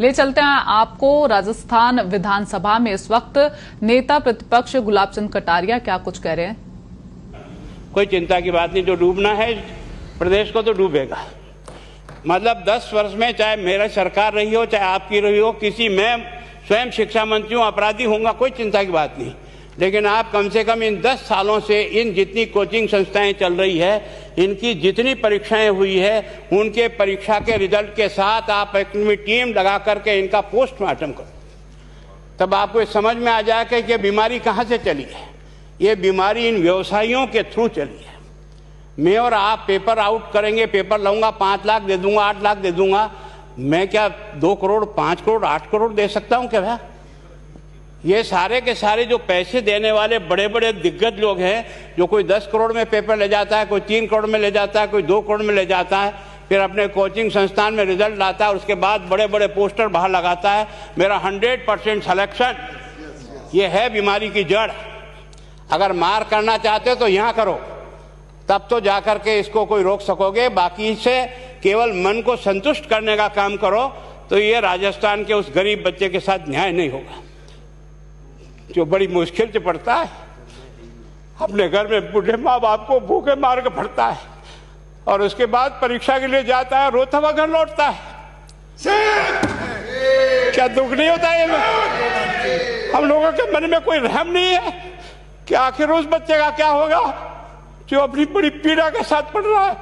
ले चलते हैं आपको राजस्थान विधानसभा में इस वक्त नेता प्रतिपक्ष गुलाब चंद कटारिया क्या कुछ कह रहे हैं। कोई चिंता की बात नहीं, जो डूबना है प्रदेश को तो डूबेगा। मतलब 10 वर्ष में चाहे मेरी सरकार रही हो चाहे आपकी रही हो, किसी में स्वयं शिक्षा मंत्री हूं, अपराधी होऊंगा, कोई चिंता की बात नहीं। लेकिन आप कम से कम इन 10 सालों से इन जितनी कोचिंग संस्थाएं चल रही है, इनकी जितनी परीक्षाएं हुई है, उनके परीक्षा के रिजल्ट के साथ आप एक टीम लगा करके इनका पोस्टमार्टम करो, तब आपको समझ में आ जाएगा कि बीमारी कहाँ से चली है। ये बीमारी इन व्यवसायियों के थ्रू चली है। मैं और आप पेपर आउट करेंगे, पेपर लाऊंगा, 5 लाख दे दूंगा, 8 लाख दे दूंगा, मैं क्या 2 करोड़ 5 करोड़ 8 करोड़ दे सकता हूं क्या? ये सारे के सारे जो पैसे देने वाले बड़े बड़े दिग्गज लोग हैं, जो कोई 10 करोड़ में पेपर ले जाता है, कोई 3 करोड़ में ले जाता है, कोई 2 करोड़ में ले जाता है, फिर अपने कोचिंग संस्थान में रिजल्ट लाता है, उसके बाद बड़े बड़े पोस्टर बाहर लगाता है, मेरा 100% सिलेक्शन। ये है बीमारी की जड़। अगर मार करना चाहते हो तो यहाँ करो, तब तो जाकर के इसको कोई रोक सकोगे। बाकी से केवल मन को संतुष्ट करने का काम करो तो ये राजस्थान के उस गरीब बच्चे के साथ न्याय नहीं होगा, जो बड़ी मुश्किल से पढ़ता है, अपने घर में बूढ़े माँ बाप को भूखे मार के पढ़ता है और उसके बाद परीक्षा के लिए जाता है, रोता हुआ घर लौटता है। क्या दुख नहीं होता है? हम लोगों के मन में कोई रहम नहीं है कि आखिर उस बच्चे का क्या होगा जो अपनी बड़ी पीड़ा के साथ पढ़ रहा है।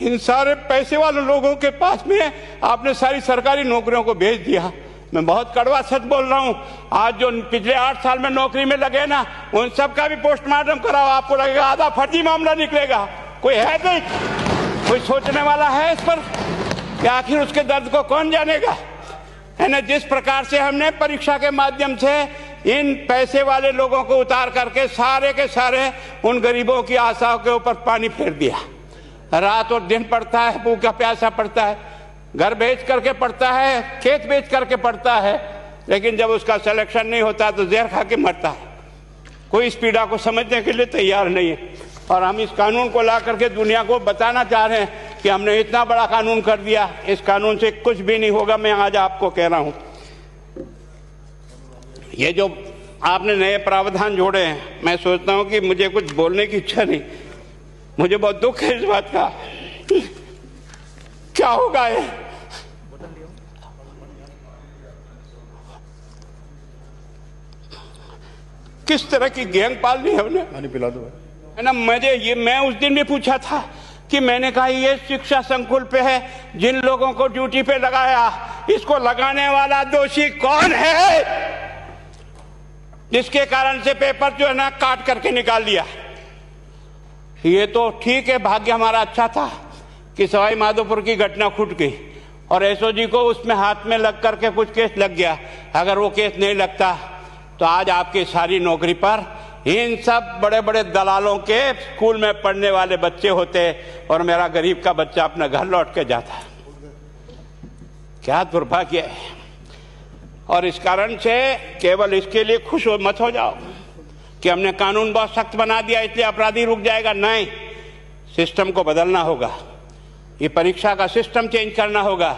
इन सारे पैसे वाले लोगों के पास में आपने सारी सरकारी नौकरियों को भेज दिया। मैं बहुत कड़वा सच बोल रहा हूं। आज जो पिछले 8 साल में नौकरी में लगे ना, उन सब का भी पोस्टमार्टम कराओ, आपको लगेगा आधा फर्जी मामला निकलेगा। कोई है नहीं, कोई सोचने वाला है इस पर कि आखिर उसके दर्द को कौन जानेगा? है ना। जिस प्रकार से हमने परीक्षा के माध्यम से इन पैसे वाले लोगों को उतार करके सारे के सारे उन गरीबों की आशाओं के ऊपर पानी फेर दिया। रात और दिन पढ़ता है, भूखा प्यासा पढ़ता है, घर बेच करके पढ़ता है, खेत बेच करके पढ़ता है, लेकिन जब उसका सिलेक्शन नहीं होता तो जहर खा के मरता है। कोई इस पीड़ा को समझने के लिए तैयार नहीं है। और हम इस कानून को ला करके दुनिया को बताना चाह रहे हैं कि हमने इतना बड़ा कानून कर दिया, इस कानून से कुछ भी नहीं होगा। मैं आज आपको कह रहा हूं, ये जो आपने नए प्रावधान जोड़े हैं, मैं सोचता हूं कि मुझे कुछ बोलने की इच्छा नहीं, मुझे बहुत दुख है इस बात का। क्या होगा ये? किस तरह की गैंग पालनी है हमने? पानी पिला दो, है ना। मैं उस दिन भी पूछा था कि मैंने कहा ये शिक्षा संकुल पे है, जिन लोगों को ड्यूटी पे लगाया, इसको लगाने वाला दोषी कौन है, जिसके कारण से पेपर जो है ना काट करके निकाल दिया। ये तो ठीक है, भाग्य हमारा अच्छा था कि सवाई माधोपुर की घटना छूट गई और एसओजी को उसमें हाथ में लग करके कुछ केस लग गया। अगर वो केस नहीं लगता तो आज आपकी सारी नौकरी पर इन सब बड़े बड़े दलालों के स्कूल में पढ़ने वाले बच्चे होते और मेरा गरीब का बच्चा अपना घर लौट के जाता। क्या दुर्भाग्य है। और इस कारण से केवल इसके लिए खुश मत हो जाओ कि हमने कानून बहुत सख्त बना दिया इसलिए अपराधी रुक जाएगा। नहीं, सिस्टम को बदलना होगा, ये परीक्षा का सिस्टम चेंज करना होगा।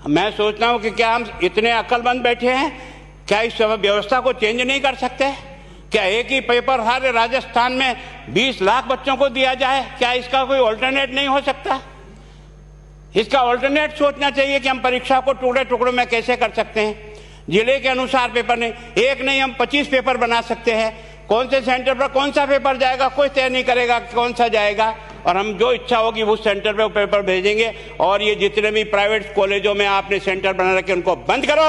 मैं सोचता हूं कि क्या हम इतने अक्लमंद बैठे हैं, क्या इस व्यवस्था को चेंज नहीं कर सकते? क्या एक ही पेपर हर राजस्थान में 20 लाख बच्चों को दिया जाए? क्या इसका कोई ऑल्टरनेट नहीं हो सकता? इसका ऑल्टरनेट सोचना चाहिए कि हम परीक्षा को टुकड़े टुकड़ों में कैसे कर सकते हैं। जिले के अनुसार पेपर नहीं, एक नहीं हम 25 पेपर बना सकते हैं। कौन से सेंटर पर कौन सा पेपर जाएगा कोई तय नहीं करेगा कौन सा जाएगा, और हम जो इच्छा होगी उस सेंटर पे वो पेपर भेजेंगे। और ये जितने भी प्राइवेट कॉलेजों में आपने सेंटर बना रखे उनको बंद करो,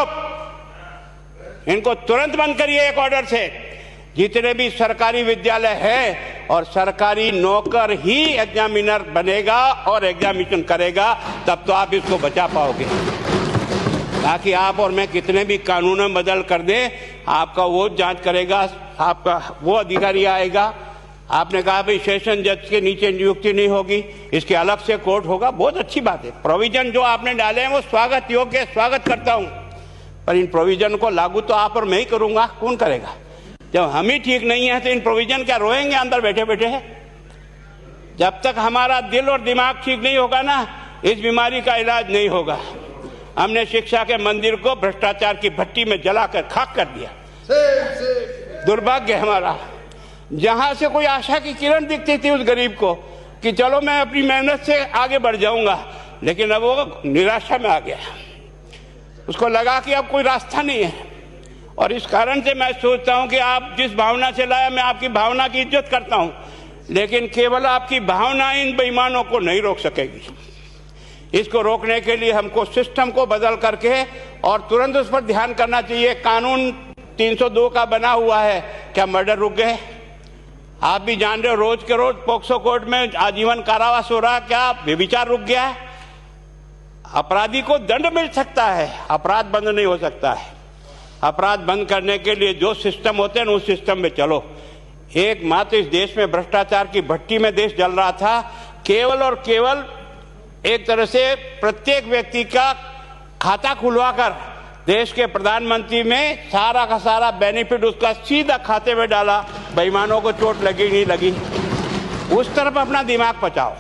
इनको तुरंत बंद करिए एक ऑर्डर से। जितने भी सरकारी विद्यालय है और सरकारी नौकर ही एग्जामिनर बनेगा और एग्जामिनेशन करेगा, तब तो आप इसको बचा पाओगे। ताकि आप और मैं कितने भी कानून बदल कर दें, आपका वो जांच करेगा, आपका वो अधिकारी आएगा। आपने कहा भाई सेशन जज के नीचे नियुक्ति नहीं होगी, इसके अलग से कोर्ट होगा, बहुत अच्छी बात है। प्रोविजन जो आपने डाले हैं वो स्वागत योग्य, स्वागत करता हूं, पर इन प्रोविजन को लागू तो आप और मैं ही करूंगा, कौन करेगा? जब हम ही ठीक नहीं है तो इन प्रोविजन क्या रोएंगे अंदर बैठे बैठे? जब तक हमारा दिल और दिमाग ठीक नहीं होगा ना, इस बीमारी का इलाज नहीं होगा। हमने शिक्षा के मंदिर को भ्रष्टाचार की भट्टी में जलाकर खाक कर दिया। दुर्भाग्य हमारा, जहां से कोई आशा की किरण दिखती थी उस गरीब को कि चलो मैं अपनी मेहनत से आगे बढ़ जाऊंगा, लेकिन अब वो निराशा में आ गया। उसको लगा कि अब कोई रास्ता नहीं है। और इस कारण से मैं सोचता हूं कि आप जिस भावना से लाया, मैं आपकी भावना की इज्जत करता हूं, लेकिन केवल आपकी भावना इन बेईमानों को नहीं रोक सकेगी। इसको रोकने के लिए हमको सिस्टम को बदल करके और तुरंत उस पर ध्यान करना चाहिए। कानून 302 का बना हुआ है, क्या मर्डर रुक गए? आप भी जान रहे हो, रोज के रोज पोक्सो कोर्ट में आजीवन कारावास हो रहा, क्या व्यभिचार रुक गया है? अपराधी को दंड मिल सकता है, अपराध बंद नहीं हो सकता है। अपराध बंद करने के लिए जो सिस्टम होते हैं उस सिस्टम में चलो। एकमात्र इस देश में भ्रष्टाचार की भट्टी में देश जल रहा था, केवल और केवल एक तरह से प्रत्येक व्यक्ति का खाता खुलवाकर देश के प्रधानमंत्री में सारा का सारा बेनिफिट उसका सीधा खाते में डाला। बेईमानों को चोट लगी नहीं लगी, उस तरफ अपना दिमाग बचाओ,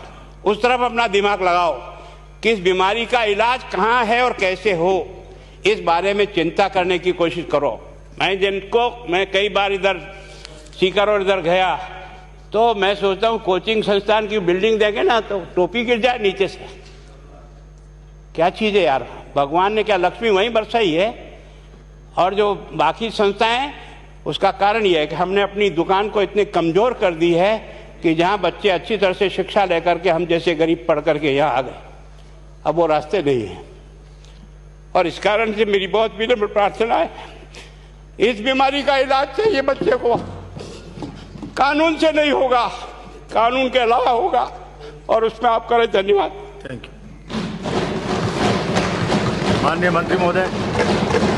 उस तरफ अपना दिमाग लगाओ। किस बीमारी का इलाज कहाँ है और कैसे हो, इस बारे में चिंता करने की कोशिश करो। मैं कई बार इधर सीकर और इधर गया तो मैं सोचता हूँ कोचिंग संस्थान की बिल्डिंग देंगे ना तो टोपी गिर जाए नीचे से। क्या चीज है यार, भगवान ने क्या लक्ष्मी वहीं बरसाई है। और जो बाकी संस्थाएं, उसका कारण यह है कि हमने अपनी दुकान को इतनी कमजोर कर दी है कि जहां बच्चे अच्छी तरह से शिक्षा लेकर के हम जैसे गरीब पढ़ करके यहाँ आ गए, अब वो रास्ते नहीं है। और इस कारण से मेरी बहुत विनम्र प्रार्थना है, इस बीमारी का इलाज चाहिए बच्चे को, कानून से नहीं होगा, कानून के अलावा होगा, और उसमें आप करें। धन्यवाद। Thank you. माननीय मंत्री महोदय।